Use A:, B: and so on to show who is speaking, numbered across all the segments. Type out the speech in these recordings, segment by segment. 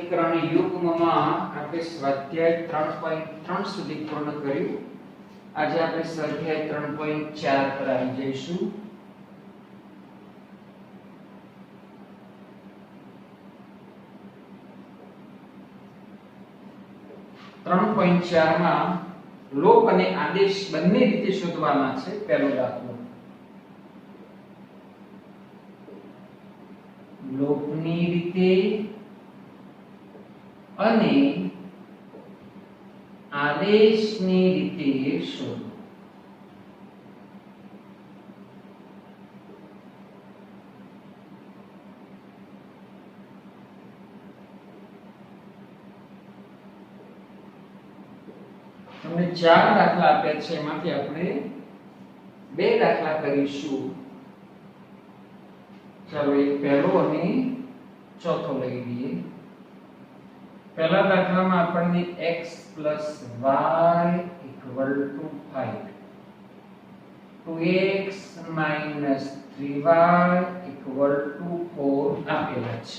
A: સમીકરણ યુગ્મમાં આપણે સ્વાધ્યાય 3.3 સુધી પૂર્ણ કર્યું. આજે આપણે સ્વાધ્યાય 3.4 પર આવી જઈશું. માં લોપ અને આદેશ બંને રીતે શોધવાના છે. પહેલો દાખલો, લોપની રીતે અને આદેશની રીતે શોધો. તમને 4 દાખલા આપ્યા છે, એમાંથી આપણે 2 દાખલા કરીશું. ચાલો એક પહેલો અને ચોથો લઈ લઈએ. પહેલા દાખલામાં આપણને x + y = 5, 2x - 3y = 4 આપેલા છે.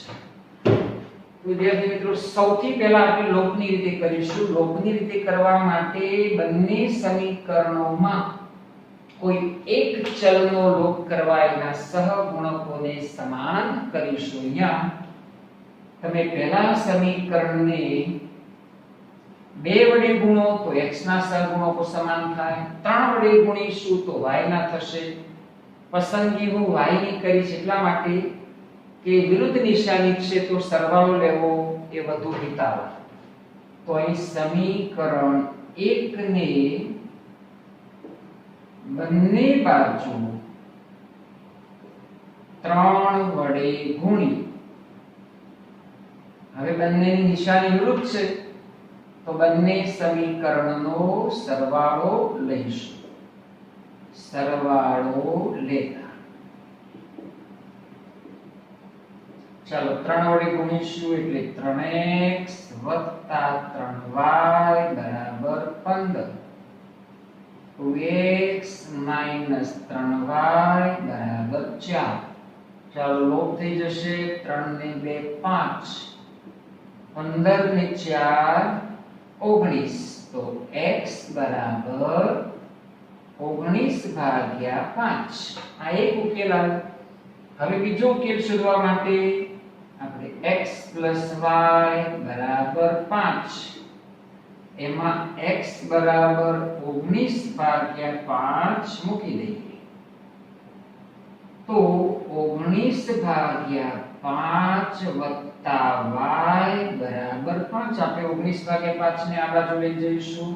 A: વિદ્યાર્થી મિત્રો, સૌથી પહેલા આપણે લોપની રીતે કરીશું. લોપની રીતે કરવા માટે બંને સમીકરણોમાં કોઈ એક ચલનો લોપ કરવા એના સહગુણકોને સમાન કરીશું. અહીંયા તમે પહેલા સમીકરણને 2 વડે ગુણો તો x ના સહગુણકો સમાન થાય, 3 વડે ગુણીશું તો y ના થશે. પસંદગી હું y ની કરી છે એટલા માટે કે વિરુદ્ધ નિશાની છે તો સરવાળો લેવો એ વધુ હિતાવહ. તો અહીં સમીકરણ 1 ને બંને બાજુ 3 વડે ગુણી, હવે બંનેની નિશાની વિરુદ્ધ છે તો બંને સમીકરણનો સરવાળો લઈશું. સરવાળો લેતા ચાલો 3 વડે ગુણીશું એટલે 3x + 3y = 15, 2x - 3y = 4. ચાલો લોપ થઈ જશે. 3 ને 2 5, 15 ને 4 19, તો x = 19/5. આ એક ઉકેલ આવ્યો. હવે બીજો ઉકેલ શોધવા માટે આપણે x + y = 5, એમાં x = 19/5 મૂકી દઈએ તો 19/5 + y = 5. આપણે 19/5 ને આ બાજુ લઈ જઈશું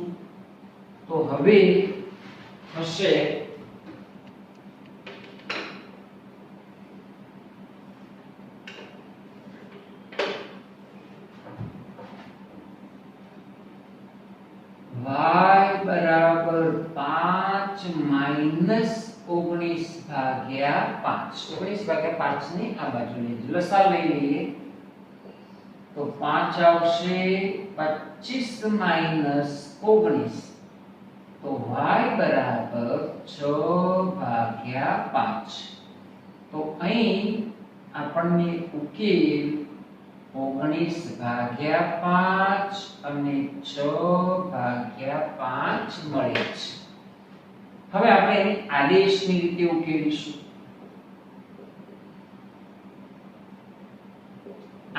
A: તો હવે હશે y = 5 - 19/5. 19/5 ને આ બાજુ લઈ જઈએ, લસાઅ લઈ લઈએ તો 5 આવશે. 25 - 19 તો y = 6/5. તો અહીં આપણને ઉકેલ 19/5 અને 6/5 મળે છે. હવે આપણે એને આદેશની રીતે ઉકેલીશું.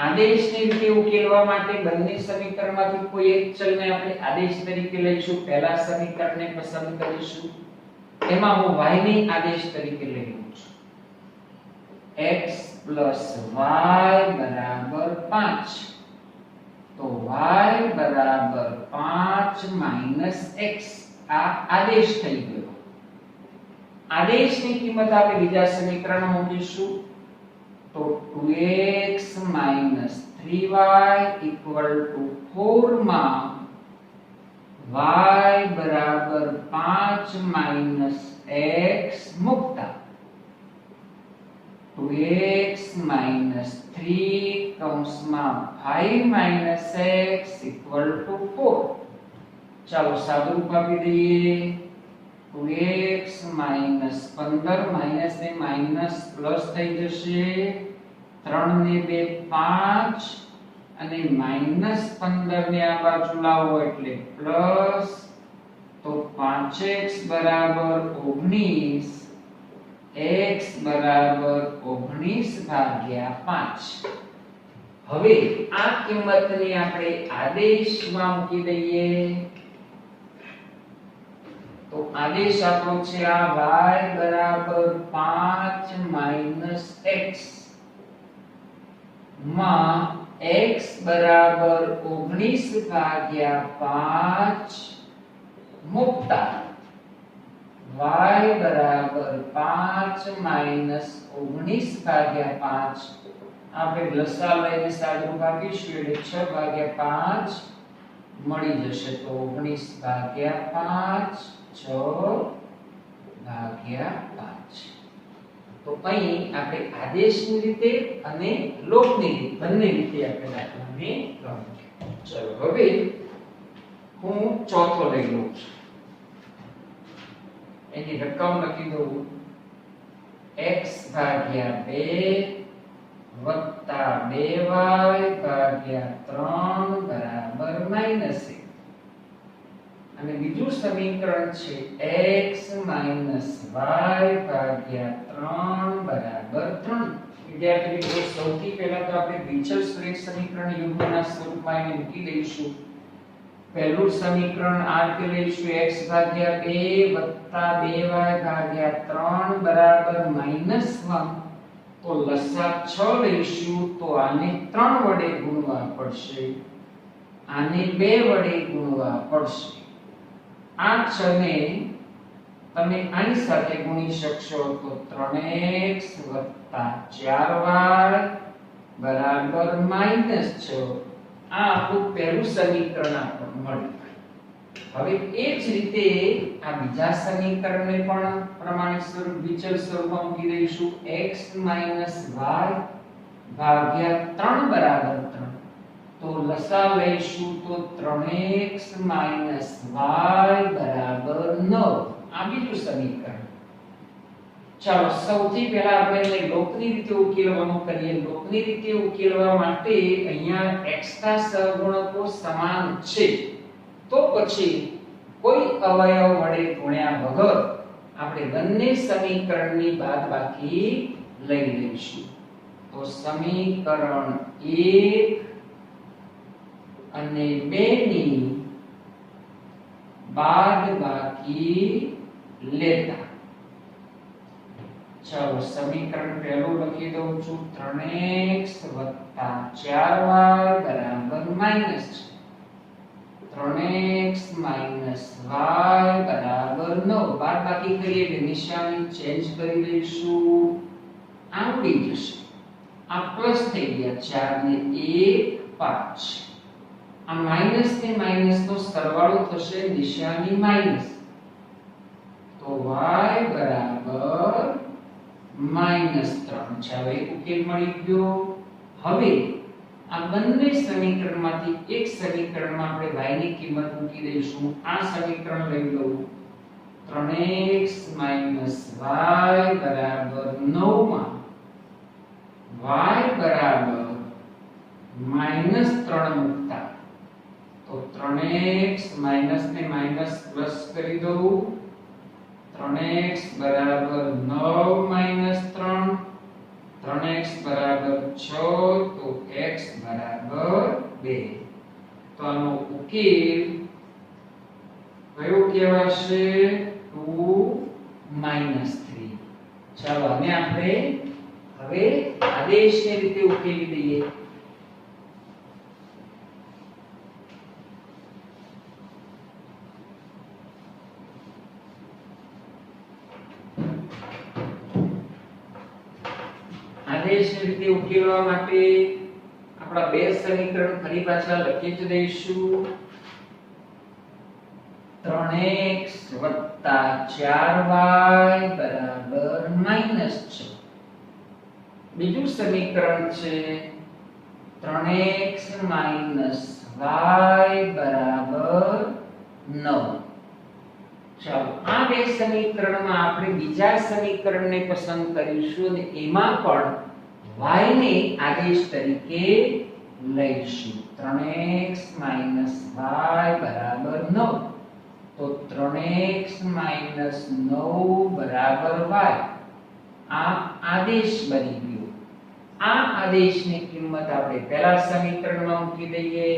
A: આદેશની રીતે ઉકેલવા માટે બંને સમીકરણમાંથી કોઈ એક ચલને આપણે આદેશ તરીકે લઈશું. પહેલા સમીકરણને પસંદ કરીશું, એમાં હું y ને આદેશ તરીકે લઈ લઉં છું. x + y = 5, તો y = 5 - x. આ આદેશ થઈ ગયો. આદેશની કિંમત આપણે બીજા સમીકરણમાં મૂકીશું તો 2x - 3y = 4 માં y = 5 - x મૂકતા 2x - 3 કૌંસમાં 5 - x = 4. ચાલો સાદુરૂપ આપી દઈએ. 2x - 15 માઈનસ ને માઈનસ પ્લસ થઈ જશે. 3 ને 2 5, અને -15 ને આ બાજુ લાવો એટલે પ્લસ, તો 5x બરાબર 19, x બરાબર 19 ભાગ્યા 5. હવે આ કિંમતને આપણે આદેશમાં મૂકી દઈએ. તો આદેશ આપણો છે આ y બરાબર 5 x માં x બરાબર 19 ભાગ્યા 5 મૂકતા y બરાબર 5 19 ભાગ્યા 5 આપણે લસા લઈને સાદું ભાગીશું એટલે 6 ભાગ્યા 5 મળી જશે. તો 19 ભાગ્યા 5 6 ભાગ્યા 5. તો અહીં આપણે આદેશની રીતે અને લોકની રીતે બંને રીતે આપણે દાખલાને ગણ્યું. ચલો હવે હું ચોથો લઈ લઉં છું. એની રકમ લખી દઉં x ભાગ્યા 2 વત્તા 2y ભાગ્યા 3 બરાબર -1. અને બીજું સમીકરણ છે x y ભાગ્યા 3 બરાબર 3. વિદ્યાર્થી મિત્રો સૌથી પહેલા તો આપણે વિચલ શ્રેષ્ઠ સમીકરણ યુગ્મના સ્વરૂપમાં એને મૂકી દઈશું. પહેલું સમીકરણ આ રીતે લઈશું x ભાગ્યા 2 વત્તા 2y ભાગ્યા 3 બરાબર -1. તો લસા 6 લઈશું તો આને 3 વડે ગુણવા પડશે, આને 2 વડે ગુણવા પડશે. આ 6 ને તમે આની સાથે ગુણી શકશો તો 3x 4y બરાબર -6. આ આપણું પહેલું સમીકરણ આપણને મળ્યું. હવે એ જ રીતે આ બીજા સમીકરણને પણ પ્રમાણિત સ્વરૂપ વિચલ સ્વરૂપમાં મૂકી દઈશું. x y ભાગ્યા 3 બરાબર 3. તો લસા લઈશું તો 3x y બરાબર 9. આ બીજું સમીકરણ. ચાલો સૌથી પહેલા આપણે એને લોકની રીતે ઉકેલવાનું કરીએ. લોકની રીતે ઉકેલવા માટે અહીંયા x ના સહગુણકો સમાન છે તો પછી કોઈ અવયવ વડે ગુણ્યા વગર આપણે બંને સમીકરણની બાદબાકી લઈ લઈશું. તો સમીકરણ 1 અને 2 ની બાદબાકી લેતા ચાલો સમીકરણ પહેલું લખી દઉં છું 3x 4y બરાબર -6. 3x y બરાબર 9. બાદબાકી કરીએ એટલે નિશાની ચેન્જ કરી દઈશું. આવડી જશે. આ પ્લસ થઈ ગયા 4 ને 1 5. આ માઈનસ ને માઈનસ નો સરવાળો થશે, નિશાની માઈનસ. તો y બરાબર -3. ચાલો એક ઉકેલ મળી ગયો. હવે આ બંને સમીકરણમાંથી એક સમીકરણમાં આપણે y ની કિંમત મૂકી દઈશું. આ સમીકરણ લઈ લઉં 3x y બરાબર 9 માં y બરાબર -3 મૂકતા તો 3x માઈનસ ને માઈનસ પ્લસ કરી દઉં. 3x બરાબર 9 3, 3x બરાબર 6 તો x બરાબર 2. તો આનો ઉકેલ કયો કહેવાશે? 2 3. ચાલો આને આપણે હવે આદેશની રીતે ઉકેલી દઈએ. આદેશની રીતે ઉકેલવા માટે આપણા બે સમીકરણ ફરી પાછા લખી જ દઈશું. 3x 4y બરાબર -6. બીજું સમીકરણ છે 3x y બરાબર 9. ચાલો આ બે સમીકરણમાં આપણે બીજા સમીકરણને પસંદ કરીશું અને એમાં પણ y ને આદેશ તરીકે લઈશું 3x - y બરાબર 9 તો 3x - 9 બરાબર y આ આદેશ બની ગયો આ આદેશની કિંમત આપણે પહેલા સમીકરણમાં મૂકી દઈએ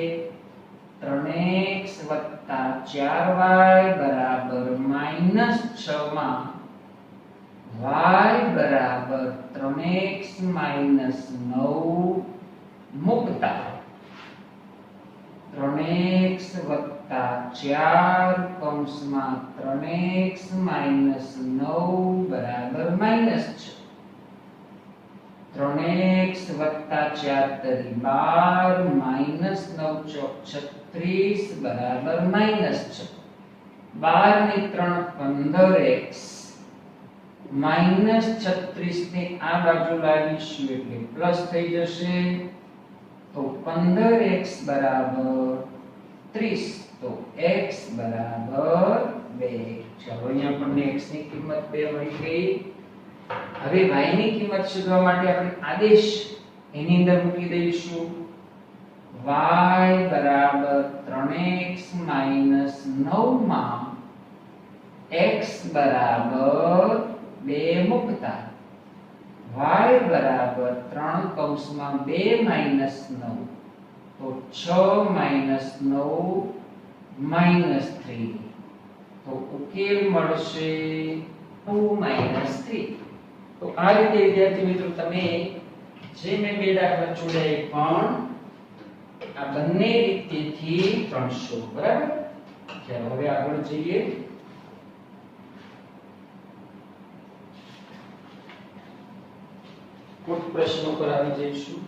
A: 3x + 4y બરાબર -6 માં y બરાબર 3x - 9 મુકતા 3x + 4 કૌંસમાં 3x - 9 બરાબર -6 3x + 4 તરી 12 - 9 ચોક 36 બરાબર -6 12 ને 3 15x -36 ને આ બાજુ લાવીશું એટલે પ્લસ થઈ જશે તો 15x બરાબર 30 તો x બરાબર 2 ચાલો અહીંયા આપણને x ની કિંમત 2 મળી ગઈ હવે y ની કિંમત શોધવા માટે આપણે આદેશ એની અંદર મૂકી દઈશું y બરાબર 3x - 9 માં x બરાબર 2 મુકતા y બરાબર 3 કૌંસમાં 2 - 9 તો 6 - 9 -3 તો ઉકેલ મળશે 2 - 3 તો આ રીતે વિદ્યાર્થી મિત્રો તમે જે મેં બે દાખલા છોડ્યા પણ આ બંને રીતેથી 300 બરાબર ચાલો હવે આગળ જઈએ कुछ प्रश्नों पर આવી જઈશું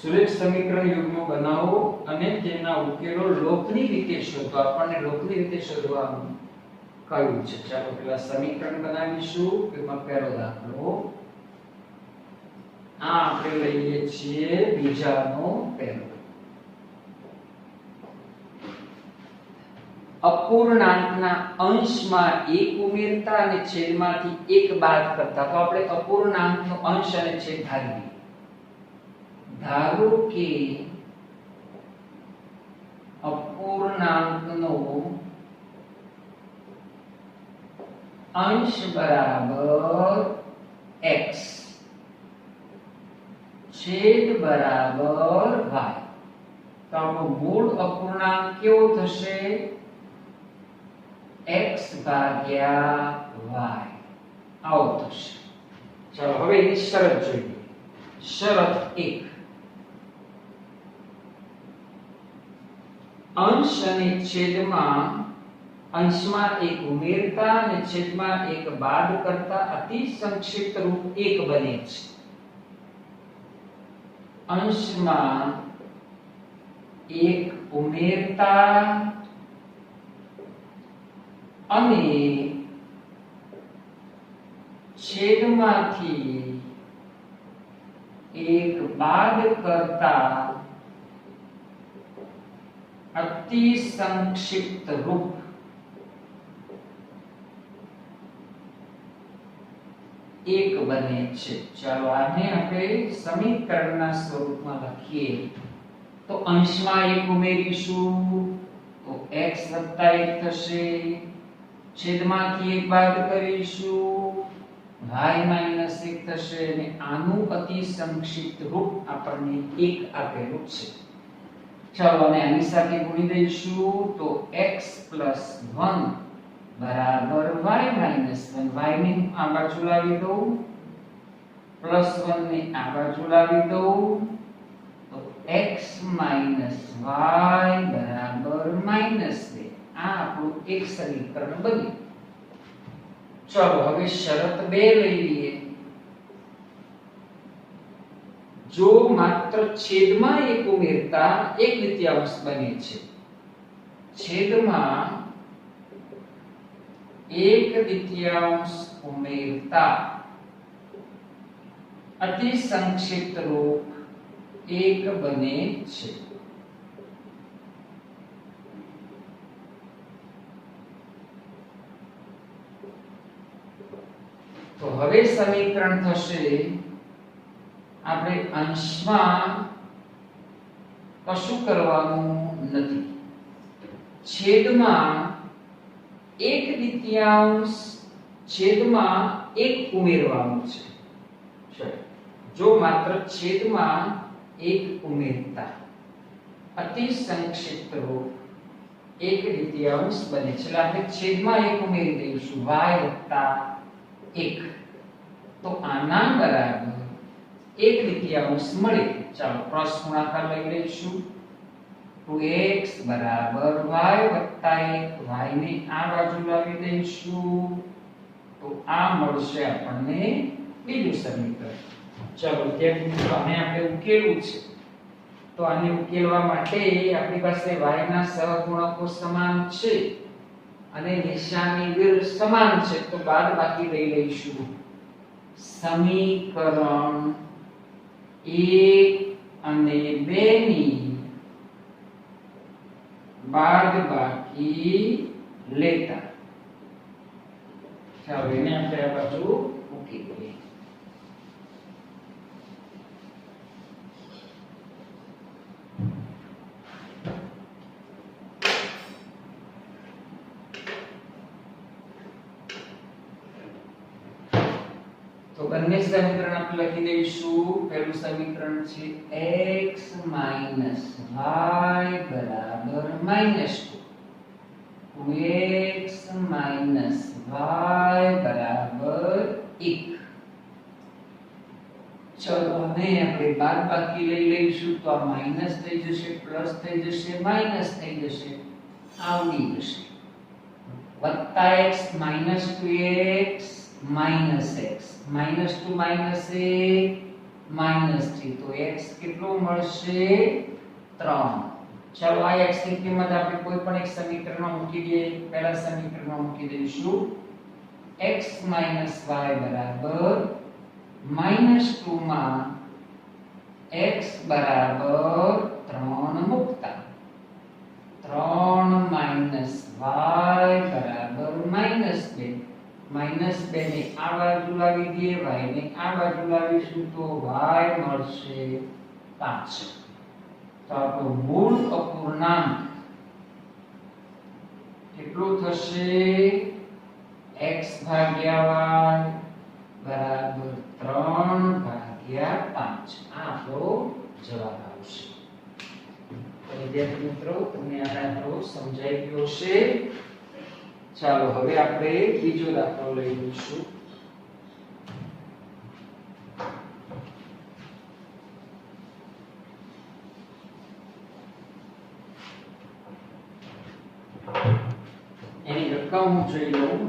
A: સુરેખ સમીકરણ યુગ્મ બનાવો અને તેના ઉકેલો લોકની રીતે શોધો આપણને લોકની રીતે શોધવાનું કહ્યું છે ચાલો પહેલા સમીકરણ બનાવીશું એમાં પહેલો દાખલો આ આપણે લઈએ છીએ બીજાનો પહેલો અપૂર્ણાંકના અંશમાં 1 ઉમેરતા અને છેદમાંથી 1 બાદ કરતા તો આપણે અપૂર્ણાંકનો અંશ અને છેદ ધારીએ ધારો કે અપૂર્ણાંકનો અંશ બરાબર x છેદ બરાબર y તો આપણો મૂળ અપૂર્ણાંક કેવો થશે x ભાગ્યા y આવો થશે ચાલો હવે એની શરત જોઈએ શરત 1 અંશ અને છેદમાં અંશમાં 1 ઉમેરતા અને છેદમાં 1 બાદ કરતા અતિ સંક્ષિપ્ત રૂપ 1 બને છે અંશમાં 1 ઉમેરતા અને છેદમાંથી 1 બાદ કરતા अति संक्षिप्त रूप 1 बने छे चलो आने આપણે સમીકરણના સ્વરૂપમાં લખીએ તો અંશમાં 1 ઉમેરીશું તો x + 1 થશે છેદમાંથી 1 બાદ કરીશું y - 1 થશે અને આનું અતિ સંક્ષિપ્ત રૂપ આપણને 1 આપેલું છે ચાલો અને આની સાથે ગુણી દઈશું તો x + 1 બરાબર y - 1 y ને આ બાજુ લાવી દઉં +1 ને આ બાજુ લાવી દઉં તો x - y બરાબર -2 આ આપણું એક સમીકરણ બન્યું ચાલો હવે શરત 2 લઈ લઈએ जो मात्र छेदમાં 1 ઉમેરતા 1/2 બને છે છેદમાં 1/2 ઉમેરતા અતિ સંક્ષિપ્ત રૂપ 1 બને છે. તો હવે સમીકરણ થશે, આપણે અંશમાં કશું કરવાનું નથી, છેદમાં 1/2 છેદમાં 1 ઉમેરવાનું છે. જો માત્ર છેદમાં 1 ઉમેરતા અતિ સંક્ષિપ્ત રૂપ 1/2 બને છે. એટલે આપણે છેદમાં 1 ઉમેરી દઈશું, y + 1. તો આના બરાબર 1/2 મળે. ચાલો ક્રોસ ગુણાકાર લઈ લઈશું. 2x બરાબર y + 1. y ને આ બાજુ લાવી દઈશું, તો આ મળશે આપણને બીજું સમીકરણ. ચાલો વિદ્યાર્થી મિત્રો, આને આપણે ઉકેલવું છે. તો આને ઉકેલવા માટે આપણી પાસે y ના સહગુણકો સમાન છે અને નિશાની વિરુદ્ધ સમાન છે, તો બાદબાકી લઈ લઈશું. સમીકરણ 1 અને 2 ની બાદબાકી લેતા. ચાલો એને આપણે આ બાજુ મૂકી દઈએ. તો બંને સમીકરણ આપણે લખી દઈશું. પહેલું સમીકરણ છે x - y બરાબર -2. 2x - y બરાબર 1. ચલો હવે આપણે બાદબાકી લઈ લઈશું, તો આ માઈનસ થઈ જશે, પ્લસ થઈ જશે, માઈનસ થઈ જશે, આવડી જશે. વત્તા x - 2x -x -2 -1 -3, તો x કેટલો મળશે? 3. ચાલો આ x ની કિંમત આપણે કોઈ પણ એક સમીકરણમાં મૂકી દઈએ. પહેલા સમીકરણમાં મૂકી દઈશું. x - y બરાબર -2 માં x બરાબર 3 મૂકતા 3 - y બરાબર -2. -2 ને આ બાજુ લાવી દઈએ, y ને આ બાજુ લાવીશું, તો y મળશે 5. તો આપણો મૂળ અપૂર્ણાંક કેટલો થશે? x ભાગ્યા y બરાબર 3/5. આ આપણો જવાબ આવશે. તો વિદ્યાર્થી મિત્રો, તમને આ દાખલો સમજાઈ ગયો છે. ચાલો હવે આપણે બીજો દાખલો લઈ લઈશું. એની રકમ હું જોઈ લઉં.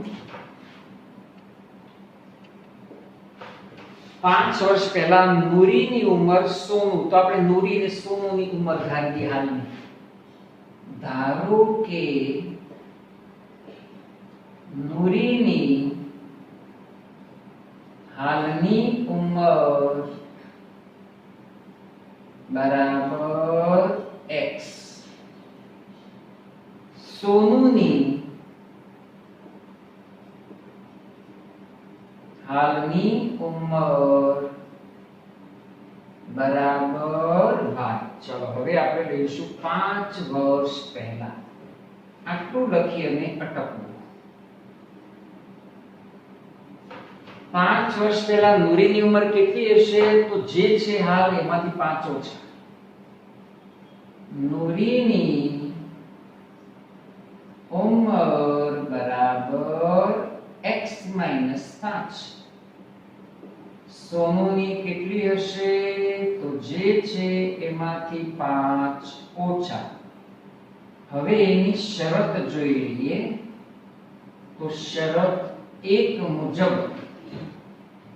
A: 5 વર્ષ પહેલા નૂરીની ઉંમર સોનું. તો આપણે નૂરી અને સોનુની ઉંમર ધારીએ હાલની. ધારો કે નૂરીની હાલની ઉંમર બરાબર x, સોનુની હાલની ઉંમર બરાબર y. ચલો હવે આપણે લઈશું 5 વર્ષ પહેલા. આટલું લખી અને અટકવું. 5 વર્ષ પહેલા નૂરીની ઉંમર કેટલી હશે? તો જે છે હાલ એમાંથી 5 ઓછા. નૂરીની ઉંમર બરાબર x - 5. સોનુની કેટલી હશે? તો જે છે એમાંથી 5 ઓછા. હવે એની શરત જોઈ લઈએ. તો શરત 1 મુજબ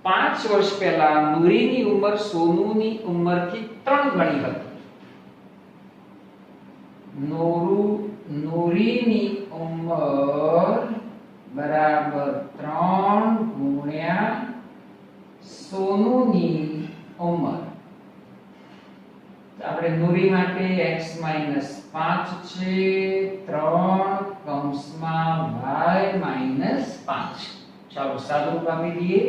A: 5 વર્ષ પહેલા નૂરીની ઉંમર સોનુની ઉંમરથી 3 ગણી હતી. નૂરીની ઉંમર બરાબર 3 ગુણ્યા સોનુની ઉંમર. આપણે નુરી માટે x - 5 છે, 3 કૌંસમાં y - 5. ચાલો સાદુરૂપ આપી દઈએ.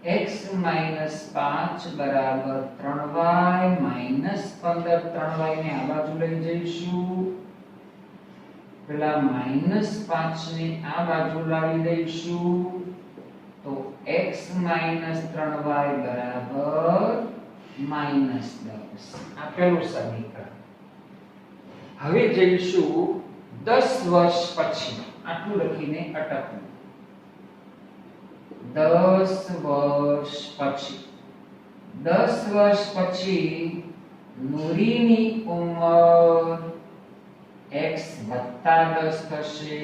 A: x - 5 બરાબર 3y - 15. 3y ને આ બાજુ લઈ જઈશું, પેલા -5 ને આ બાજુ લાવી દઈશું, તો x - 3y બરાબર -10. આ પહેલું સમીકરણ. હવે જઈશું 10 વર્ષ પછી. આટલું લખીને અટકવું. 10 વર્ષ પછી. 10 વર્ષ પછી નુરીની ઉંમર x + 10 થશે,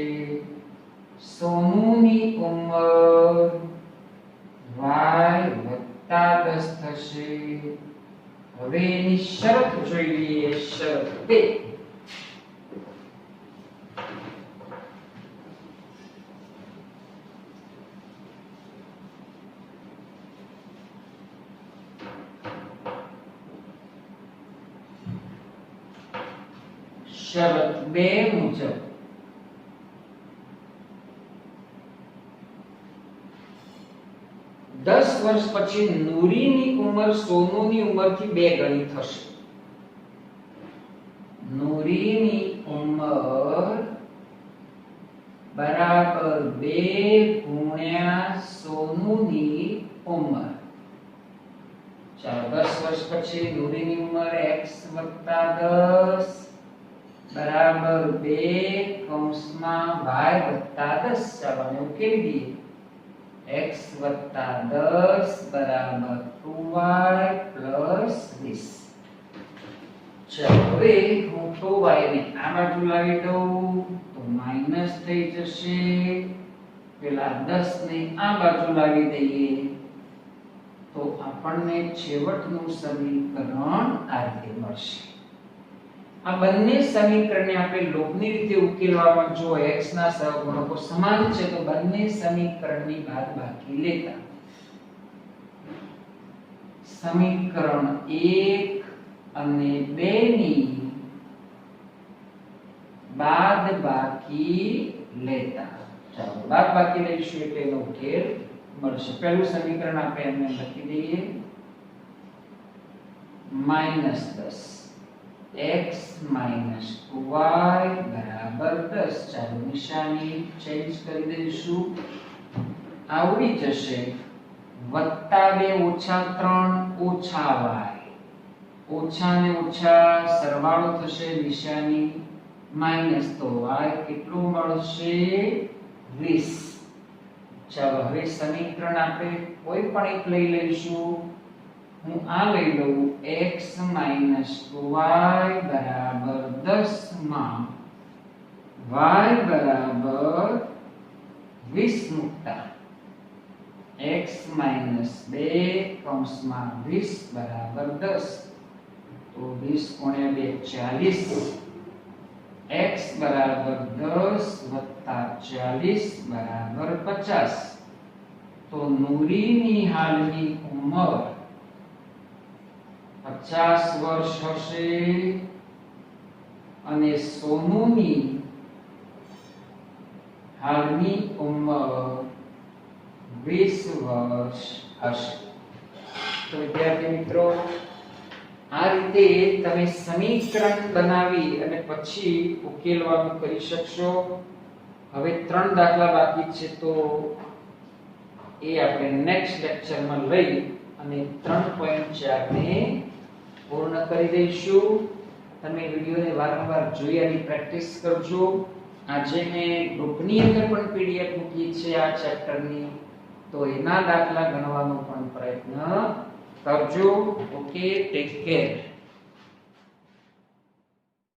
A: સોનુની ઉંમર y + 10 થશે. હવે એની શરત જોઈ લઈએ. શરત 2. શરત 2 મુજબ દસ વર્ષ પછી નુરીની ઉંમર સોનુની ઉંમરથી 2 ગણી થશે. નુરીની ઉંમર બરાબર 2 ગુણ્યા સોનુની ઉંમર. ચાલો 10 વર્ષ પછી નુરીની ઉંમર x + 10 બરાબર 2 કૌંસમાં y + 10. ચાલો આને ઉકેલી દઈએ. x + 10 બરાબર 2y + 20. ચાલો હવે હું 2y ને આ બાજુ લાવી દઉં તો માઈનસ થઈ જશે, પેલા 10 ને આ બાજુ લાવી દઈએ તો આપણને છેવટનું સમીકરણ આ રીતે મળશે. આ બંને સમીકરણને આપણે લોભની રીતે ઉકેલવામાં જો x ના સહગુણકો સમાન છે તો બંને સમીકરણની બાદબાકી લેતા સમીકરણ 1 અને 2 ની બાદબાકી લેતા. ચાલો બાદબાકી લઈશું એટલે એનો ઉકેલ મળશે. પહેલું સમીકરણ આપણે એમને લખી દઈએ -10 x - 2y બરાબર 10. ચાલો નિશાની ચેન્જ કરી દઈશું. આવડી જશે +2 - 3 - y. ઓછા ને ઓછા સરવાળો થશે, નિશાની માઈનસ, તો y કેટલું મળશે 20. ચાલો હવે સમીકરણ આપણે કોઈ પણ એક લઈ લઈશું. હું આ લઈ લઉં x - 2y બરાબર 10 માં y બરાબર 20 મૂકતા x - 2 કૌંસમાં 20 બરાબર 10. તો 20 * 2 40. x બરાબર 10 + 40 બરાબર 50. તો નુરીની હાલની ઉંમર 50 વર્ષ હશે અને સોનુની હાલની ઉંમર 20 વર્ષ હશે. તો વિદ્યાર્થી મિત્રો આ રીતે તમે સમીકરણ બનાવી અને પછી ઉકેલવાનું કરી શકશો. હવે 3 દાખલા બાકી છે તો એ આપણે નેક્સ્ટ લેક્ચરમાં લઈ અને 3.4 ને પૂર્ણ કરી દઈશું. તમે વિડિયોને વારંવાર જોઈ અને પ્રેક્ટિસ કરજો. આજે મેં ગ્રુપની અંદર પણ પીડીએફ મૂકી છે આ ચેપ્ટરની, તો એના દાખલા ગણવાનો પણ પ્રયત્ન કરજો. Okay, take care.